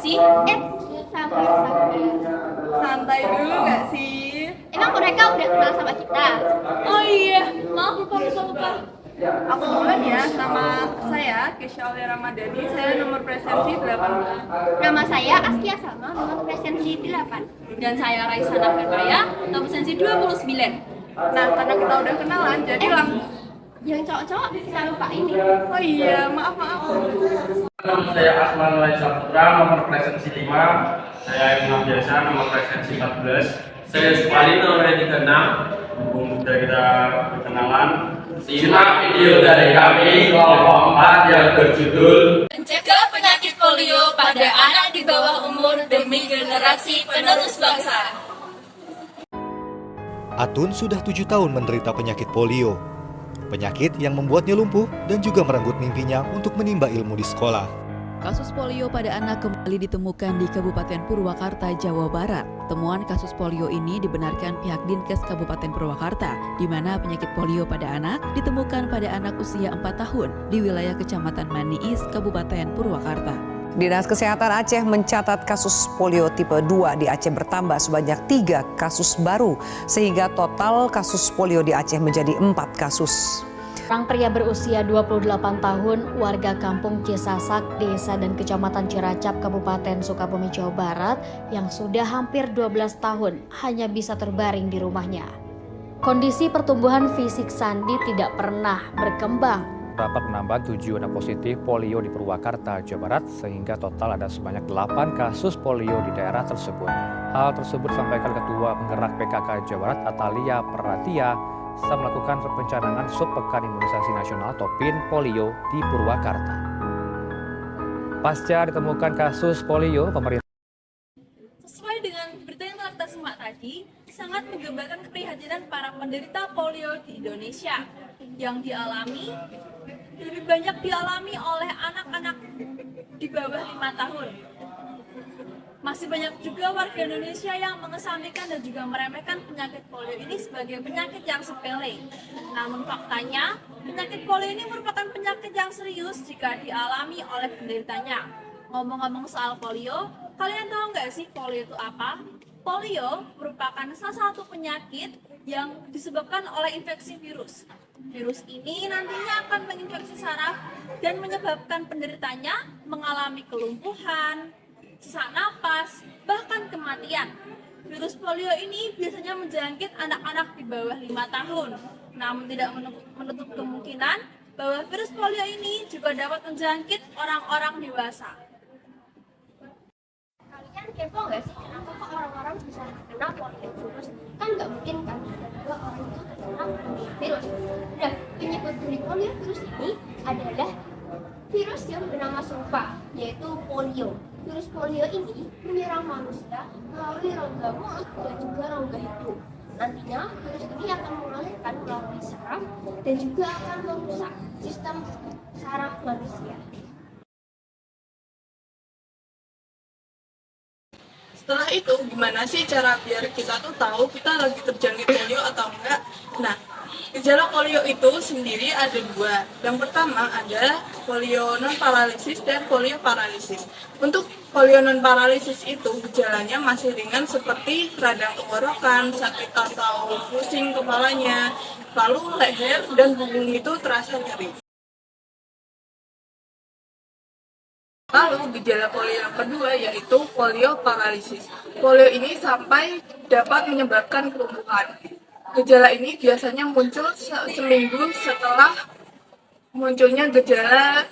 sih? Sabar. Santai dulu nggak sih? Emang mereka udah kenal sama kita? Oh iya, maaf lupa. Aku duluan ya, nama saya Kesha Aulia Ramadhani, saya nomor presensi 18. Nama saya Askia Salma, nomor presensi 8. Dan saya Raisa Nafirmaya, nomor presensi 29. Nah, karena kita udah kenalan, jadi langsung. Yang cowok-cowok bisa lupa ini. Oh iya, maaf. Nama saya Asman Laisa Putra, nomor presensi 5. Saya Imam Biasa, nomor presensi 14. Saya Supali, nomor 36. Mumpung sudah kita berkenalan, simak video dari kami kelompok 4 yang berjudul Mencegah penyakit polio pada anak di bawah umur demi generasi penerus bangsa. Atun sudah 7 tahun menderita penyakit polio. Penyakit yang membuatnya lumpuh dan juga merenggut mimpinya untuk menimba ilmu di sekolah. Kasus polio pada anak kembali ditemukan di Kabupaten Purwakarta, Jawa Barat. Temuan kasus polio ini dibenarkan pihak Dinkes Kabupaten Purwakarta, di mana penyakit polio pada anak ditemukan pada anak usia 4 tahun di wilayah Kecamatan Maniis, Kabupaten Purwakarta. Dinas Kesehatan Aceh mencatat kasus polio tipe 2 di Aceh bertambah sebanyak 3 kasus baru, sehingga total kasus polio di Aceh menjadi 4 kasus. Seorang pria berusia 28 tahun, warga kampung Cisasak, desa dan kecamatan Ciracap, Kabupaten Sukabumi, Jawa Barat, yang sudah hampir 12 tahun hanya bisa terbaring di rumahnya. Kondisi pertumbuhan fisik Sandi tidak pernah berkembang. Dapat menambah 7 anak positif polio di Purwakarta, Jawa Barat, sehingga total ada sebanyak 8 kasus polio di daerah tersebut. Hal tersebut disampaikan Ketua Penggerak PKK Jawa Barat, Atalia Pratia, saat melakukan pencanangan Subpekan Imunisasi Nasional atau PIN polio di Purwakarta. Pasca ditemukan kasus polio, pemerintah Sesuai dengan berita yang telah kita simak tadi, sangat menggambarkan keprihatinan para penderita polio di Indonesia yang lebih banyak dialami oleh anak-anak di bawah 5 tahun. Masih banyak juga warga Indonesia yang mengesampingkan dan juga meremehkan penyakit polio ini sebagai penyakit yang sepele. Namun faktanya, penyakit polio ini merupakan penyakit yang serius jika dialami oleh penderitanya. Ngomong-ngomong soal polio, kalian tahu nggak sih polio itu apa? Polio merupakan salah satu penyakit yang disebabkan oleh infeksi virus. Virus ini nantinya akan menginfeksi saraf dan menyebabkan penderitanya mengalami kelumpuhan, sesak napas, bahkan kematian. Virus polio ini biasanya menjangkit anak-anak di bawah 5 tahun. Namun tidak menutup kemungkinan bahwa virus polio ini juga dapat menjangkit orang-orang dewasa. Kalian kepo nggak sih kenapa kok orang-orang bisa terkena polio virus? Kan nggak mungkin kan tiba-tiba orang itu terkena polio virus. Nah, penyebab dari polio virus ini adalah virus yang bernama serupa, yaitu polio. Virus polio ini menyerang manusia melalui rongga mulut dan juga rongga hidung. Nantinya virus ini akan mengalirkan melalui saraf dan juga akan merusak sistem saraf manusia. Setelah itu, gimana sih cara biar kita tuh tahu kita lagi terjangkit polio atau enggak? Nah, gejala polio itu sendiri ada 2. Yang pertama ada polio non paralisis dan polio paralisis. Untuk polio non paralisis itu gejalanya masih ringan seperti radang tenggorokan, sakit atau pusing kepalanya, lalu leher dan punggung itu terasa nyeri. Lalu gejala polio yang kedua yaitu polio paralisis. Polio ini sampai dapat menyebabkan kelumpuhan. Gejala ini biasanya muncul seminggu setelah munculnya gejala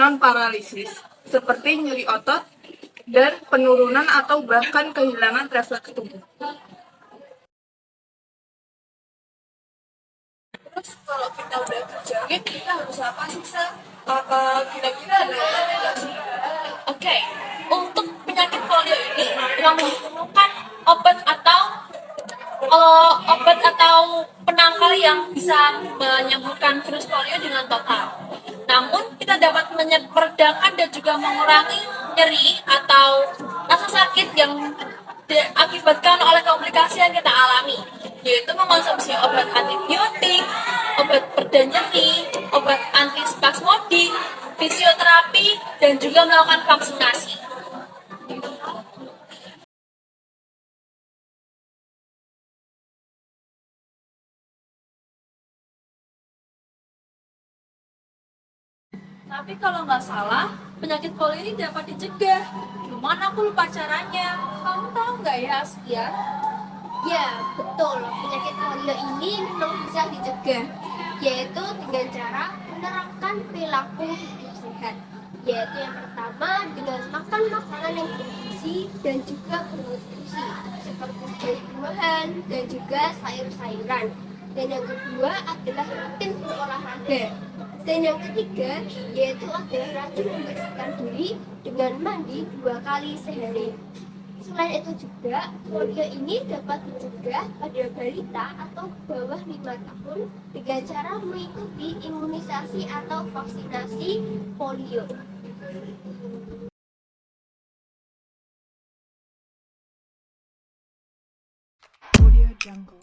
non paralisis seperti nyeri otot dan penurunan atau bahkan kehilangan refleks tubuh. Terus kalau kita udah terjangkit, kita harus apa sih, Sa? Apa kira-kira ada nggak sih? Oke, untuk penyakit polio ini memang ditemukan obat atau penangkal yang bisa menyembuhkan virus polio dengan total. Namun kita dapat meredakan dan juga mengurangi nyeri atau rasa sakit yang diakibatkan oleh komplikasi yang kita alami, yaitu mengonsumsi obat antibiotik, obat pereda nyeri, obat antispasmodik, fisioterapi, dan juga melakukan vaksinasi. Tapi kalau nggak salah, penyakit polio ini dapat dicegah. Cuman aku lupa caranya. Kamu tahu nggak ya, Askia? Ya, betul. Penyakit polio ini memang bisa dicegah, yaitu dengan cara menerapkan perilaku hidup sehat. Yaitu yang pertama dengan makan makanan yang bergizi dan juga bernutrisi, seperti buah-buahan dan juga sayur-sayuran. Dan yang kedua adalah rutin berolahraga. Dan yang ketiga yaitu adalah rajin membersihkan diri dengan mandi 2 kali sehari. Selain itu juga, polio ini dapat dicegah pada balita atau bawah 5 tahun dengan cara mengikuti imunisasi atau vaksinasi polio. Audio Jungle.